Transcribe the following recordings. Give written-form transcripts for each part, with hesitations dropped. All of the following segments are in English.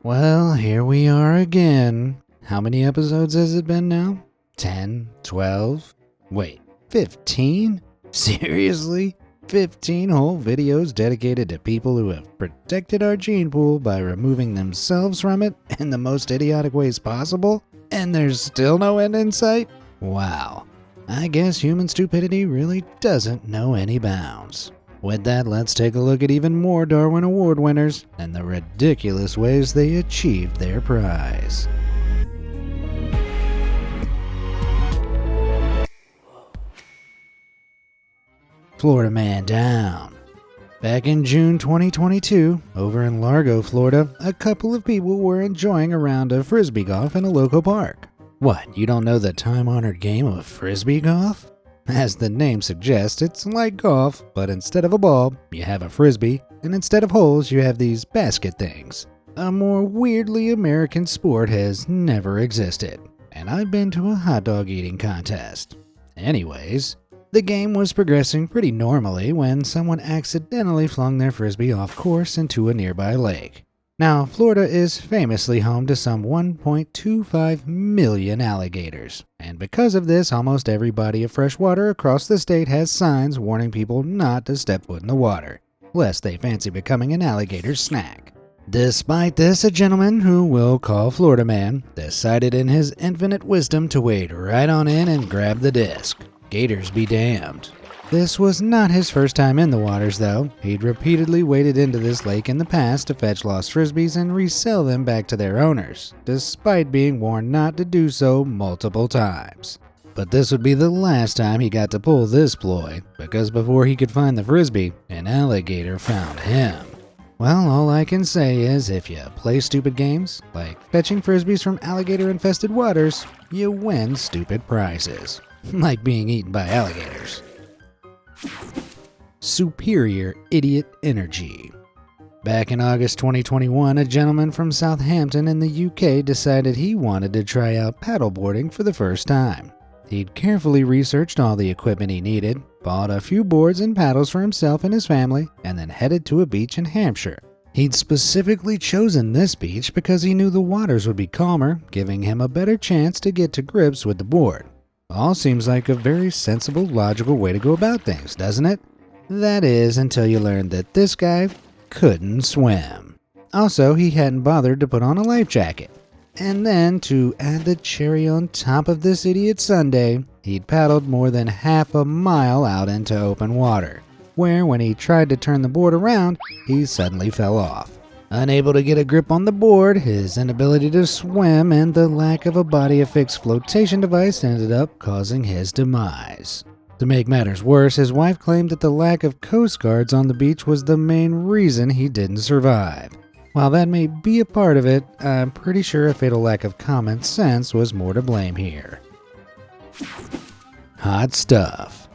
Well, here we are again. How many episodes has it been now? 10? 12? Wait, 15? Seriously? 15 whole videos dedicated to people who have protected our gene pool by removing themselves from it in the most idiotic ways possible? And there's still no end in sight? Wow. I guess human stupidity really doesn't know any bounds. With that, let's take a look at even more Darwin Award winners and the ridiculous ways they achieved their prize. Florida Man down. Back in June 2022, over in Largo, Florida, a couple of people were enjoying a round of frisbee golf in a local park. What, you don't know the time-honored game of frisbee golf? As the name suggests, it's like golf, but instead of a ball, you have a frisbee, and instead of holes, you have these basket things. A more weirdly American sport has never existed, and I've been to a hot dog eating contest. Anyways, the game was progressing pretty normally when someone accidentally flung their frisbee off course into a nearby lake. Now, Florida is famously home to some 1.25 million alligators, and because of this, almost every body of fresh water across the state has signs warning people not to step foot in the water, lest they fancy becoming an alligator snack. Despite this, a gentleman who we'll call Florida Man decided in his infinite wisdom to wade right on in and grab the disc. Gators be damned. This was not his first time in the waters, though. He'd repeatedly waded into this lake in the past to fetch lost frisbees and resell them back to their owners, despite being warned not to do so multiple times. But this would be the last time he got to pull this ploy, because before he could find the frisbee, an alligator found him. Well, all I can say is if you play stupid games, like fetching frisbees from alligator-infested waters, you win stupid prizes, like being eaten by alligators. Superior idiot energy. Back in August 2021, a gentleman from Southampton in the UK decided he wanted to try out paddleboarding for the first time. He'd carefully researched all the equipment he needed, bought a few boards and paddles for himself and his family, and then headed to a beach in Hampshire. He'd specifically chosen this beach because he knew the waters would be calmer, giving him a better chance to get to grips with the board. All seems like a very sensible, logical way to go about things, doesn't it? That is, until you learn that this guy couldn't swim. Also, he hadn't bothered to put on a life jacket. And then, to add the cherry on top of this idiot sundae, he'd paddled more than half a mile out into open water, where when he tried to turn the board around, he suddenly fell off. Unable to get a grip on the board, his inability to swim, and the lack of a body-affixed flotation device ended up causing his demise. To make matters worse, his wife claimed that the lack of Coast Guards on the beach was the main reason he didn't survive. While that may be a part of it, I'm pretty sure a fatal lack of common sense was more to blame here. Hot stuff.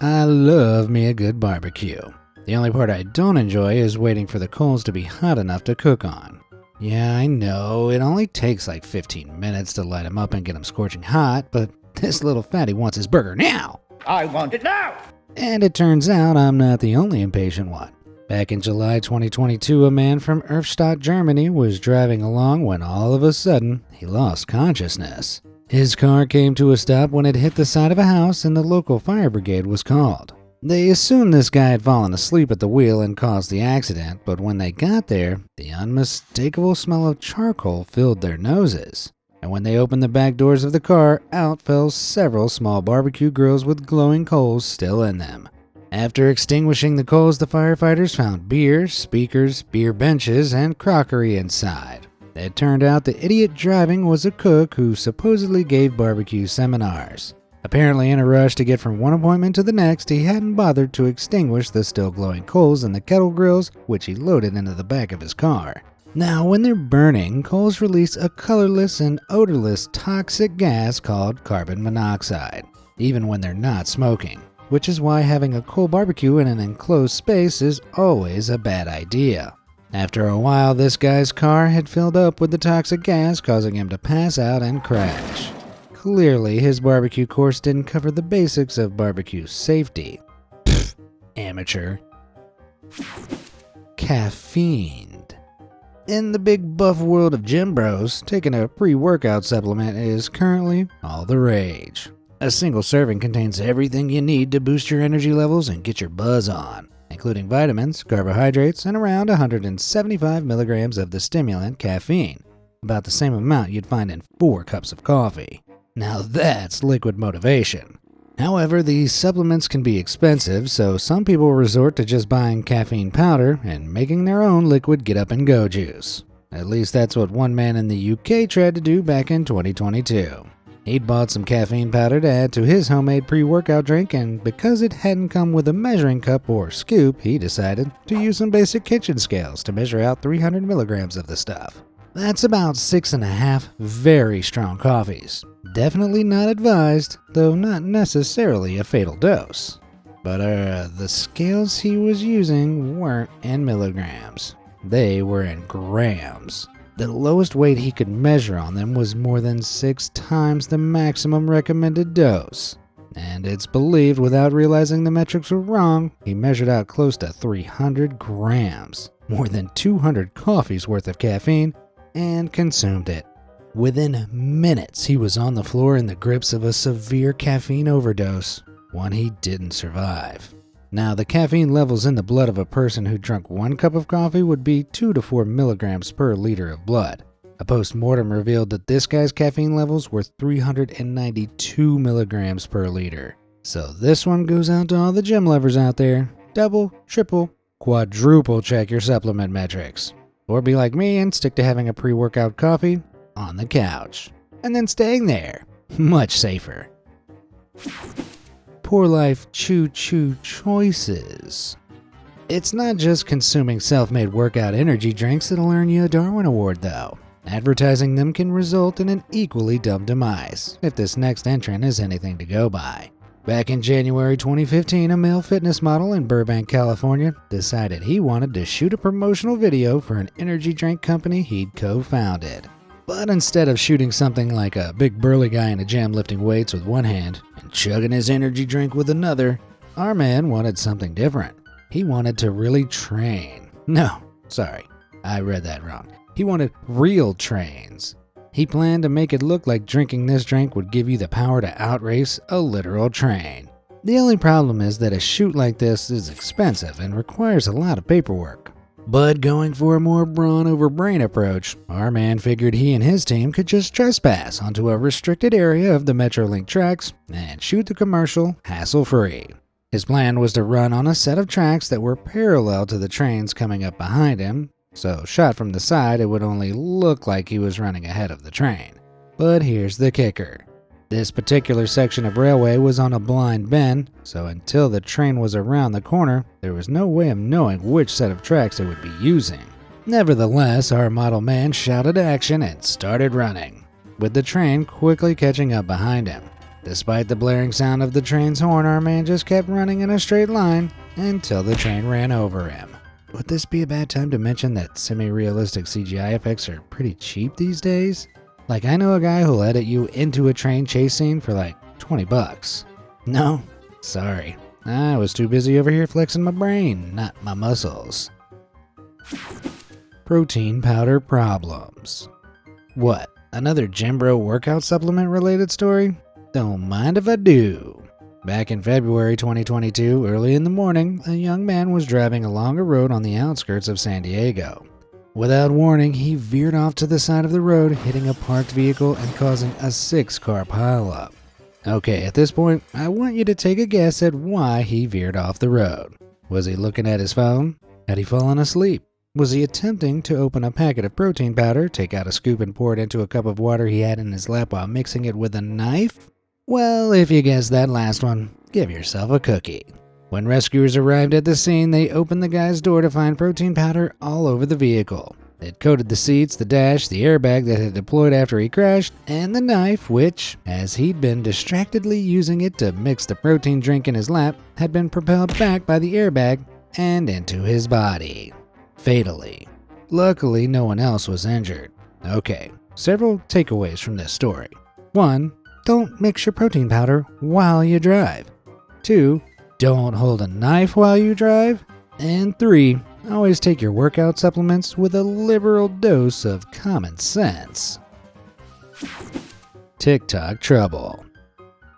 I love me a good barbecue. The only part I don't enjoy is waiting for the coals to be hot enough to cook on. Yeah, I know, it only takes like 15 minutes to light them up and get them scorching hot, but this little fatty wants his burger now! I want it now! And it turns out I'm not the only impatient one. Back in July 2022, a man from Erfstadt, Germany was driving along when all of a sudden, he lost consciousness. His car came to a stop when it hit the side of a house and the local fire brigade was called. They assumed this guy had fallen asleep at the wheel and caused the accident, but when they got there, the unmistakable smell of charcoal filled their noses. And when they opened the back doors of the car, out fell several small barbecue grills with glowing coals still in them. After extinguishing the coals, the firefighters found beer, speakers, beer benches, and crockery inside. It turned out the idiot driving was a cook who supposedly gave barbecue seminars. Apparently in a rush to get from one appointment to the next, he hadn't bothered to extinguish the still glowing coals in the kettle grills, which he loaded into the back of his car. Now, when they're burning, coals release a colorless and odorless toxic gas called carbon monoxide, even when they're not smoking, which is why having a coal barbecue in an enclosed space is always a bad idea. After a while, this guy's car had filled up with the toxic gas, causing him to pass out and crash. Clearly, his barbecue course didn't cover the basics of barbecue safety. Pfft, amateur. Caffeine. In the big buff world of gym bros, taking a pre-workout supplement is currently all the rage. A single serving contains everything you need to boost your energy levels and get your buzz on, including vitamins, carbohydrates, and around 175 milligrams of the stimulant caffeine, about the same amount you'd find in 4 cups of coffee. Now that's liquid motivation. However, these supplements can be expensive, so some people resort to just buying caffeine powder and making their own liquid get-up-and-go juice. At least that's what one man in the UK tried to do back in 2022. He'd bought some caffeine powder to add to his homemade pre-workout drink, and because it hadn't come with a measuring cup or scoop, he decided to use some basic kitchen scales to measure out 300 milligrams of the stuff. That's about 6.5 very strong coffees. Definitely not advised, though not necessarily a fatal dose. But the scales he was using weren't in milligrams. They were in grams. The lowest weight he could measure on them was more than 6 times the maximum recommended dose. And it's believed, without realizing the metrics were wrong, he measured out close to 300 grams, more than 200 coffees worth of caffeine, and consumed it. Within minutes, he was on the floor in the grips of a severe caffeine overdose, one he didn't survive. Now, the caffeine levels in the blood of a person who drank 1 cup of coffee would be 2 to 4 milligrams per liter of blood. A post-mortem revealed that this guy's caffeine levels were 392 milligrams per liter. So this one goes out to all the gym lovers out there. Double, triple, quadruple check your supplement metrics. Or be like me and stick to having a pre-workout coffee on the couch, and then staying there. Much safer. Poor life choo-choo choices. It's not just consuming self-made workout energy drinks that'll earn you a Darwin Award, though. Advertising them can result in an equally dumb demise, if this next entrant is anything to go by. Back in January 2015, a male fitness model in Burbank, California, decided he wanted to shoot a promotional video for an energy drink company he'd co-founded. But instead of shooting something like a big burly guy in a gym lifting weights with one hand and chugging his energy drink with another, our man wanted something different. He wanted to really train. No, sorry, I read that wrong. He wanted real trains. He planned to make it look like drinking this drink would give you the power to outrace a literal train. The only problem is that a shoot like this is expensive and requires a lot of paperwork. But going for a more brawn over brain approach, our man figured he and his team could just trespass onto a restricted area of the Metrolink tracks and shoot the commercial hassle-free. His plan was to run on a set of tracks that were parallel to the trains coming up behind him, so shot from the side it would only look like he was running ahead of the train. But here's the kicker. This particular section of railway was on a blind bend, so until the train was around the corner, there was no way of knowing which set of tracks it would be using. Nevertheless, our model man shouted action and started running, with the train quickly catching up behind him. Despite the blaring sound of the train's horn, our man just kept running in a straight line until the train ran over him. Would this be a bad time to mention that semi-realistic CGI effects are pretty cheap these days? Like, I know a guy who'll edit you into a train chase scene for like $20. No? Sorry. I was too busy over here flexing my brain, not my muscles. Protein powder problems. What? Another gym bro workout supplement related story? Don't mind if I do. Back in February 2022, early in the morning, a young man was driving along a road on the outskirts of San Diego. Without warning, he veered off to the side of the road, hitting a parked vehicle and causing a 6-car pileup. Okay, at this point, I want you to take a guess at why he veered off the road. Was he looking at his phone? Had he fallen asleep? Was he attempting to open a packet of protein powder, take out a scoop and pour it into a cup of water he had in his lap while mixing it with a knife? Well, if you guessed that last one, give yourself a cookie. When rescuers arrived at the scene, they opened the guy's door to find protein powder all over the vehicle. It coated the seats, the dash, the airbag that had deployed after he crashed, and the knife, which, as he'd been distractedly using it to mix the protein drink in his lap, had been propelled back by the airbag and into his body. Fatally. Luckily, no one else was injured. Okay, several takeaways from this story. 1. Don't mix your protein powder while you drive. 2. Don't hold a knife while you drive. And 3. Always take your workout supplements with a liberal dose of common sense. TikTok trouble.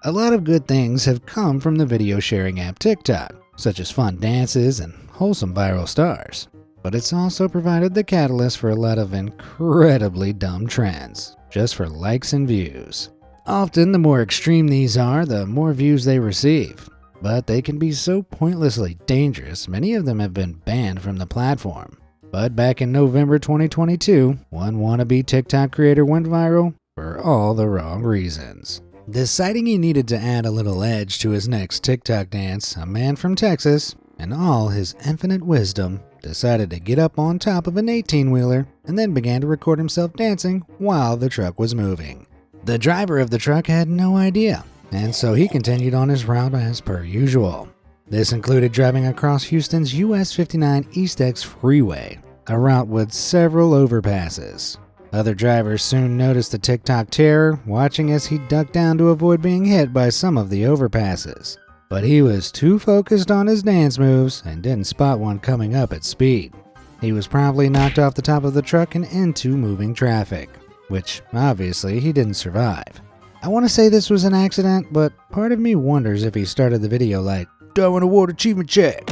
A lot of good things have come from the video sharing app TikTok, such as fun dances and wholesome viral stars. But it's also provided the catalyst for a lot of incredibly dumb trends, just for likes and views. Often, the more extreme these are, the more views they receive. But they can be so pointlessly dangerous, many of them have been banned from the platform. But back in November 2022, one wannabe TikTok creator went viral for all the wrong reasons. Deciding he needed to add a little edge to his next TikTok dance, a man from Texas, in all his infinite wisdom, decided to get up on top of an 18-wheeler and then began to record himself dancing while the truck was moving. The driver of the truck had no idea, and so he continued on his route as per usual. This included driving across Houston's US 59 East X freeway, a route with several overpasses. Other drivers soon noticed the TikTok terror, watching as he ducked down to avoid being hit by some of the overpasses. But he was too focused on his dance moves and didn't spot one coming up at speed. He was promptly knocked off the top of the truck and into moving traffic, which obviously he didn't survive. I want to say this was an accident, but part of me wonders if he started the video like, Darwin Award Achievement Check.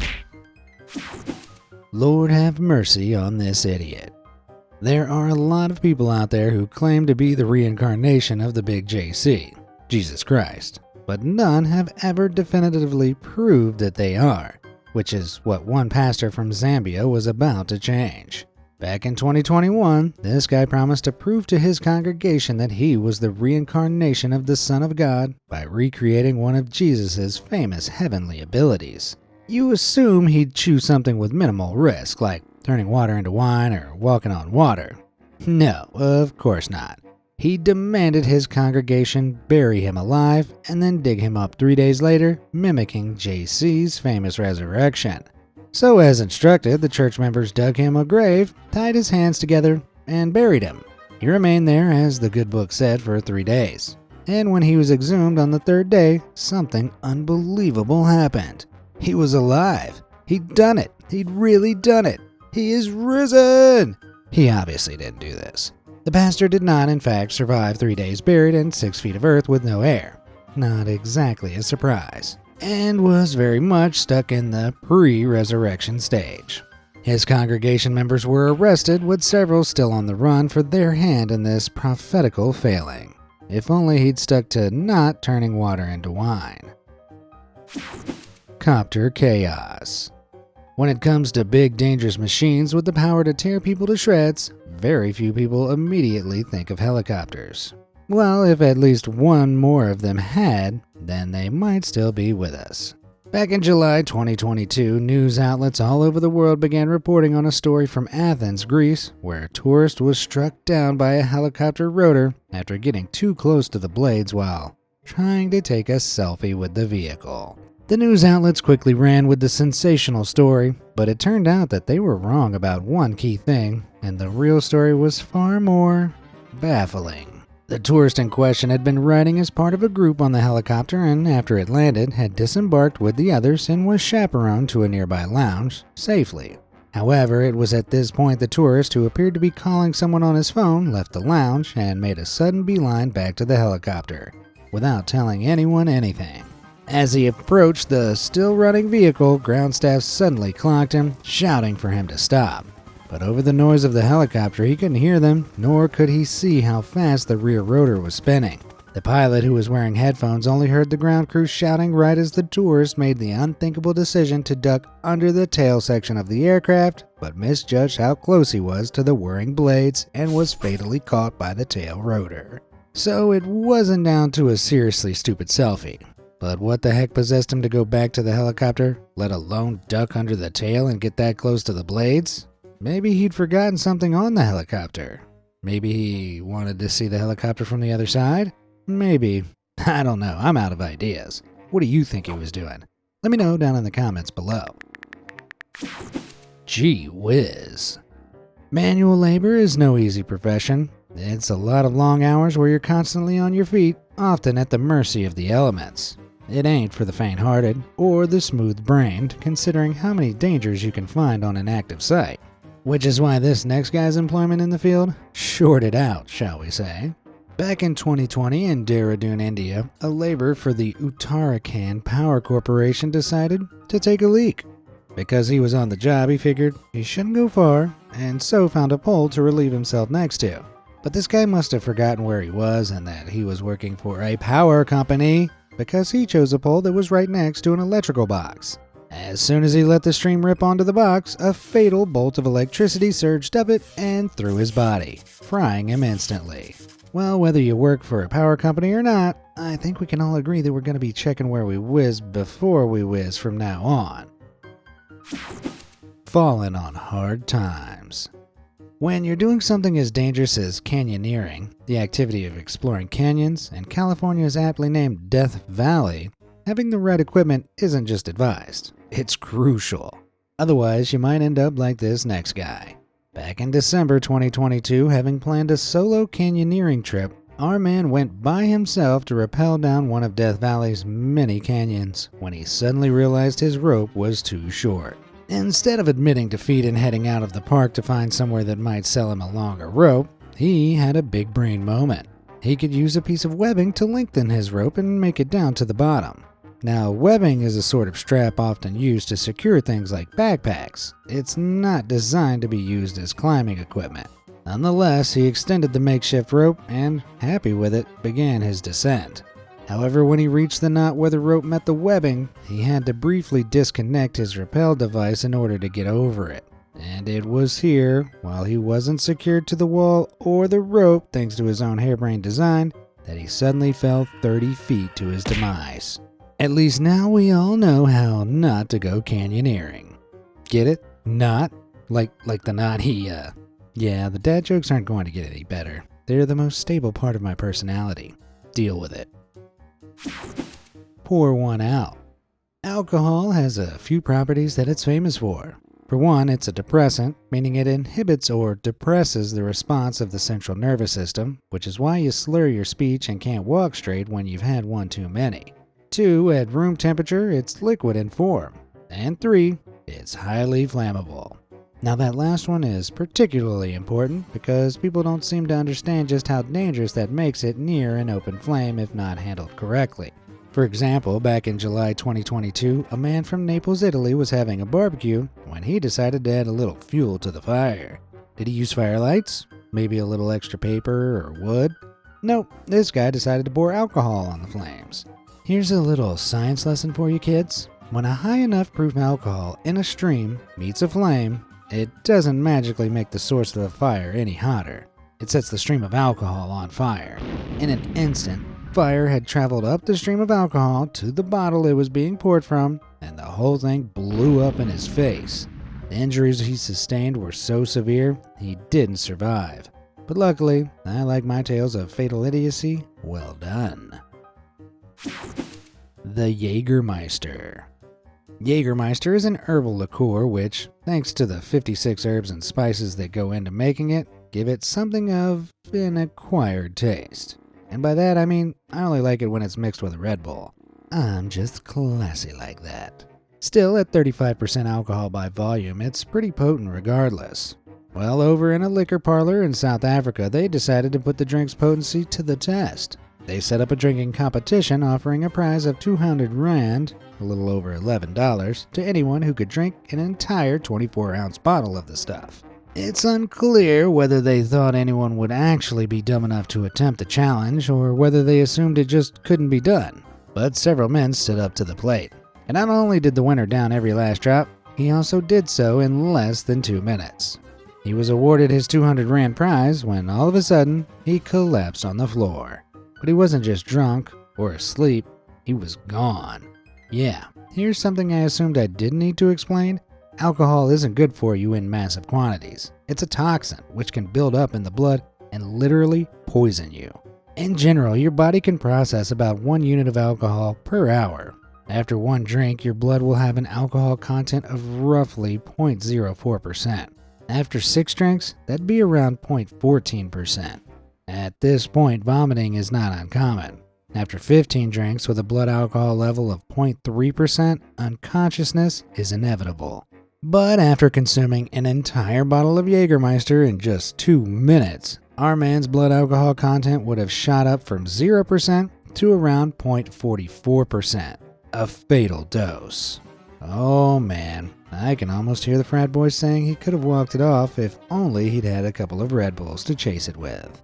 Lord have mercy on this idiot. There are a lot of people out there who claim to be the reincarnation of the big JC, Jesus Christ, but none have ever definitively proved that they are, which is what one pastor from Zambia was about to change. Back in 2021, this guy promised to prove to his congregation that he was the reincarnation of the Son of God by recreating one of Jesus' famous heavenly abilities. You assume he'd choose something with minimal risk, like turning water into wine or walking on water. No, of course not. He demanded his congregation bury him alive and then dig him up 3 days later, mimicking JC's famous resurrection. So as instructed, the church members dug him a grave, tied his hands together, and buried him. He remained there, as the good book said, for 3 days. And when he was exhumed on the 3rd day, something unbelievable happened. He was alive. He'd done it. He'd really done it. He is risen! He obviously didn't do this. The pastor did not, in fact, survive 3 days buried in 6 feet of earth with no air. Not exactly a surprise. And was very much stuck in the pre-resurrection stage. His congregation members were arrested, with several still on the run for their hand in this prophetical failing. If only he'd stuck to not turning water into wine. Copter chaos. When it comes to big dangerous machines with the power to tear people to shreds, very few people immediately think of helicopters. Well, if at least one more of them had, then they might still be with us. Back in July 2022, news outlets all over the world began reporting on a story from Athens, Greece, where a tourist was struck down by a helicopter rotor after getting too close to the blades while trying to take a selfie with the vehicle. The news outlets quickly ran with the sensational story, but it turned out that they were wrong about one key thing, and the real story was far more baffling. The tourist in question had been riding as part of a group on the helicopter, and after it landed, had disembarked with the others and was chaperoned to a nearby lounge safely. However, it was at this point the tourist, who appeared to be calling someone on his phone, left the lounge and made a sudden beeline back to the helicopter, without telling anyone anything. As he approached the still-running vehicle, ground staff suddenly clocked him, shouting for him to stop. But over the noise of the helicopter, he couldn't hear them, nor could he see how fast the rear rotor was spinning. The pilot, who was wearing headphones, only heard the ground crew shouting right as the tourist made the unthinkable decision to duck under the tail section of the aircraft, but misjudged how close he was to the whirring blades and was fatally caught by the tail rotor. So it wasn't down to a seriously stupid selfie. But what the heck possessed him to go back to the helicopter, let alone duck under the tail and get that close to the blades? Maybe he'd forgotten something on the helicopter. Maybe he wanted to see the helicopter from the other side? Maybe. I don't know. I'm out of ideas. What do you think he was doing? Let me know down in the comments below. Gee whiz. Manual labor is no easy profession. It's a lot of long hours where you're constantly on your feet, often at the mercy of the elements. It ain't for the faint-hearted or the smooth-brained, considering how many dangers you can find on an active site. Which is why this next guy's employment in the field shorted out, shall we say. Back in 2020 in Dehradun, India, a laborer for the Uttarakhand Power Corporation decided to take a leak. Because he was on the job, he figured he shouldn't go far, and so found a pole to relieve himself next to. But this guy must have forgotten where he was and that he was working for a power company, because he chose a pole that was right next to an electrical box. As soon as he let the stream rip onto the box, a fatal bolt of electricity surged up it and through his body, frying him instantly. Well, whether you work for a power company or not, I think we can all agree that we're going to be checking where we whiz before we whiz from now on. Falling on hard times. When you're doing something as dangerous as canyoneering, the activity of exploring canyons, and California is aptly named Death Valley, having the right equipment isn't just advised, it's crucial. Otherwise, you might end up like this next guy. Back in December 2022, having planned a solo canyoneering trip, our man went by himself to rappel down one of Death Valley's many canyons when he suddenly realized his rope was too short. Instead of admitting defeat and heading out of the park to find somewhere that might sell him a longer rope, he had a big brain moment. He could use a piece of webbing to lengthen his rope and make it down to the bottom. Now, webbing is a sort of strap often used to secure things like backpacks. It's not designed to be used as climbing equipment. Nonetheless, he extended the makeshift rope and, happy with it, began his descent. However, when he reached the knot where the rope met the webbing, he had to briefly disconnect his rappel device in order to get over it. And it was here, while he wasn't secured to the wall or the rope thanks to his own harebrained design, that he suddenly fell 30 feet to his demise. At least now we all know how not to go canyoneering. Get it? Not? Like the knot Yeah, the dad jokes aren't going to get any better. They're the most stable part of my personality. Deal with it. Pour one out. Alcohol has a few properties that it's famous for. For one, it's a depressant, meaning it inhibits or depresses the response of the central nervous system, which is why you slur your speech and can't walk straight when you've had one too many. 2, at room temperature, it's liquid in form. And 3, it's highly flammable. Now that last one is particularly important because people don't seem to understand just how dangerous that makes it near an open flame if not handled correctly. For example, back in July 2022, a man from Naples, Italy was having a barbecue when he decided to add a little fuel to the fire. Did he use firelights? Maybe a little extra paper or wood? Nope, this guy decided to pour alcohol on the flames. Here's a little science lesson for you kids. When a high enough proof alcohol in a stream meets a flame, it doesn't magically make the source of the fire any hotter. It sets the stream of alcohol on fire. In an instant, fire had traveled up the stream of alcohol to the bottle it was being poured from, and the whole thing blew up in his face. The injuries he sustained were so severe, he didn't survive. But luckily, I like my tales of fatal idiocy well done. The Jägermeister. Jägermeister is an herbal liqueur which, thanks to the 56 herbs and spices that go into making it, give it something of an acquired taste. And by that I mean, I only like it when it's mixed with a Red Bull. I'm just classy like that. Still, at 35% alcohol by volume, it's pretty potent regardless. Well, over in a liquor parlor in South Africa, they decided to put the drink's potency to the test. They set up a drinking competition offering a prize of 200 rand, a little over $11, to anyone who could drink an entire 24-ounce bottle of the stuff. It's unclear whether they thought anyone would actually be dumb enough to attempt the challenge or whether they assumed it just couldn't be done, but several men stood up to the plate. And not only did the winner down every last drop, he also did so in less than 2 minutes. He was awarded his 200 rand prize when all of a sudden he collapsed on the floor. But he wasn't just drunk or asleep, he was gone. Yeah, here's something I assumed I didn't need to explain. Alcohol isn't good for you in massive quantities. It's a toxin which can build up in the blood and literally poison you. In general, your body can process about 1 unit of alcohol per hour. After one drink, your blood will have an alcohol content of roughly 0.04%. After 6 drinks, that'd be around 0.14%. At this point, vomiting is not uncommon. After 15 drinks with a blood alcohol level of 0.3%, unconsciousness is inevitable. But after consuming an entire bottle of Jägermeister in just 2 minutes, our man's blood alcohol content would have shot up from 0% to around 0.44%. A fatal dose. Oh man, I can almost hear the frat boy saying he could have walked it off if only he'd had a couple of Red Bulls to chase it with.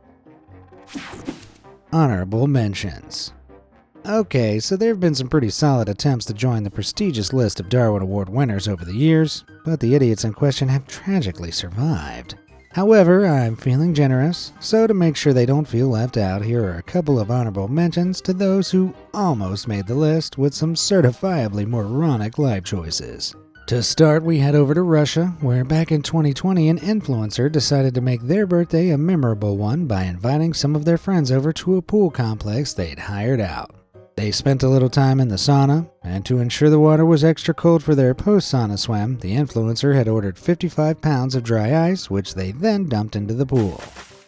Honorable mentions. Okay, so there have been some pretty solid attempts to join the prestigious list of Darwin Award winners over the years, but the idiots in question have tragically survived. However, I'm feeling generous, so to make sure they don't feel left out, here are a couple of honorable mentions to those who almost made the list with some certifiably moronic life choices. To start, we head over to Russia, where back in 2020 an influencer decided to make their birthday a memorable one by inviting some of their friends over to a pool complex they'd hired out. They spent a little time in the sauna, and to ensure the water was extra cold for their post-sauna swim, the influencer had ordered 55 pounds of dry ice, which they then dumped into the pool.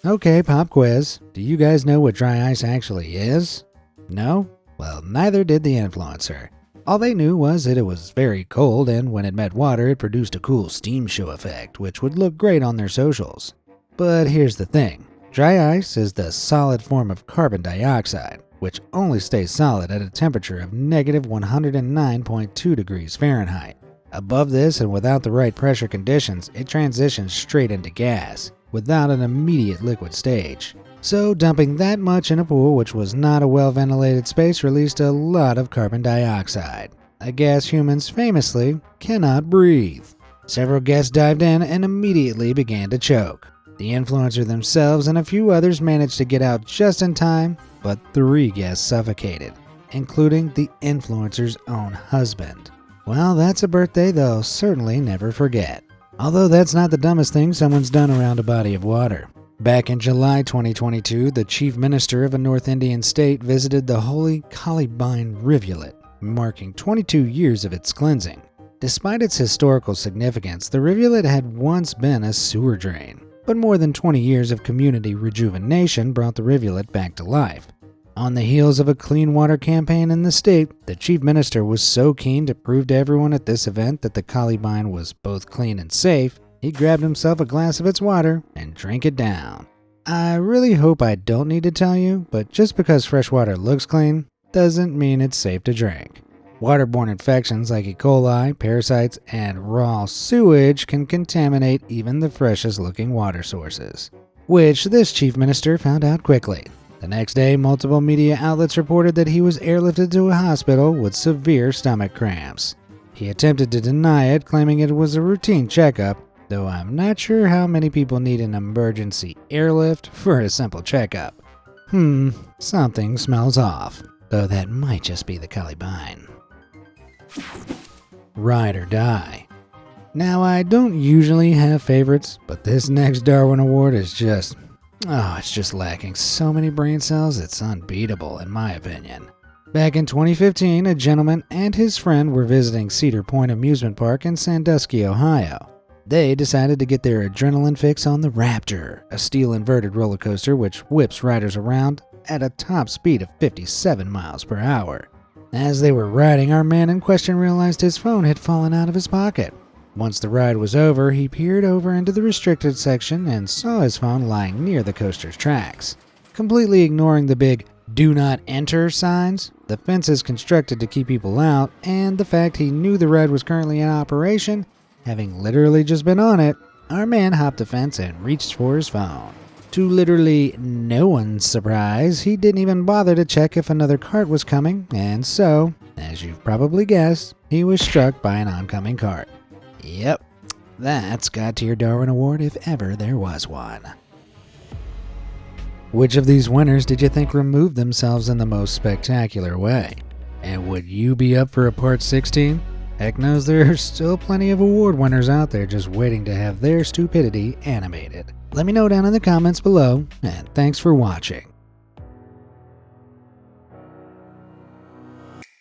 Okay, pop quiz. Do you guys know what dry ice actually is? No? Well, neither did the influencer. All they knew was that it was very cold, and when it met water, it produced a cool steam show effect, which would look great on their socials. But here's the thing. Dry ice is the solid form of carbon dioxide, which only stays solid at a temperature of negative 109.2 degrees Fahrenheit. Above this and without the right pressure conditions, it transitions straight into gas, without an immediate liquid stage. So dumping that much in a pool which was not a well-ventilated space released a lot of carbon dioxide, a gas humans famously cannot breathe. Several guests dived in and immediately began to choke. The influencer themselves and a few others managed to get out just in time, but 3 guests suffocated, including the influencer's own husband. Well, that's a birthday they'll certainly never forget. Although that's not the dumbest thing someone's done around a body of water. Back in July 2022, the chief minister of a North Indian state visited the holy Kalibine rivulet, marking 22 years of its cleansing. Despite its historical significance, the rivulet had once been a sewer drain, but more than 20 years of community rejuvenation brought the rivulet back to life. On the heels of a clean water campaign in the state, the chief minister was so keen to prove to everyone at this event that the Kalibine was both clean and safe, he grabbed himself a glass of its water and drank it down. I really hope I don't need to tell you, but just because fresh water looks clean doesn't mean it's safe to drink. Waterborne infections like E. coli, parasites, and raw sewage can contaminate even the freshest looking water sources, which this chief minister found out quickly. The next day, multiple media outlets reported that he was airlifted to a hospital with severe stomach cramps. He attempted to deny it, claiming it was a routine checkup, though I'm not sure how many people need an emergency airlift for a simple checkup. Something smells off, though that might just be the Kalibine. Ride or die. Now, I don't usually have favorites, but this next Darwin Award is just... it's just lacking so many brain cells, it's unbeatable in my opinion. Back in 2015, a gentleman and his friend were visiting Cedar Point Amusement Park in Sandusky, Ohio. They decided to get their adrenaline fix on the Raptor, a steel inverted roller coaster which whips riders around at a top speed of 57 miles per hour. As they were riding, our man in question realized his phone had fallen out of his pocket. Once the ride was over, he peered over into the restricted section and saw his phone lying near the coaster's tracks. Completely ignoring the big "Do Not Enter" signs, the fences constructed to keep people out, and the fact he knew the ride was currently in operation, having literally just been on it, our man hopped the fence and reached for his phone. To literally no one's surprise, he didn't even bother to check if another cart was coming, and so, as you've probably guessed, he was struck by an oncoming cart. Yep, that's got to your Darwin Award if ever there was one. Which of these winners did you think removed themselves in the most spectacular way? And would you be up for a part 16? Heck knows there are still plenty of award winners out there just waiting to have their stupidity animated. Let me know down in the comments below, and thanks for watching.